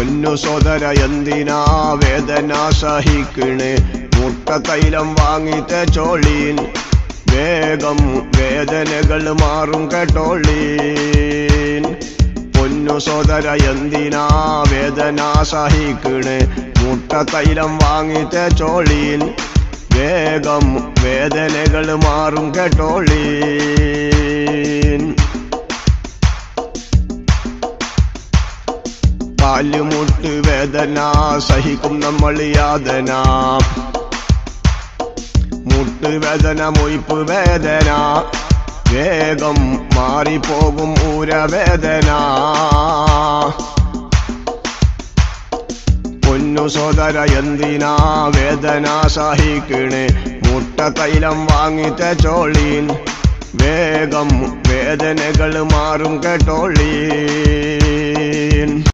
പൊന്നു സോദര എന്തിനാ വേദന സഹിക്കണേ മുട്ട തൈലം വാങ്ങി തേച്ചോളീൻ വേഗം വേദനകൾ മാറും കേട്ടോളീൻ പൊന്നു സോദര എന്തിനാ വേദന സഹിക്കണേ മുട്ട തൈലം വാങ്ങി തേച്ചോളീൻ വേഗം വേദനകൾ മാറും കേട്ടോളീൻ കാലുമുട്ട് വേദന സഹിക്കും നമ്മൾ യാതന മുട്ടുവേദന മൊയ്പ്പ് വേദന വേഗം മാറിപ്പോകും ഊരവേദന പൊന്നു സോദര എന്തിനാ വേദന സഹിക്കണേ മുട്ട തൈലം വാങ്ങി തേച്ചോളീൻ വേഗം വേദനകൾ മാറും കേട്ടോളീൻ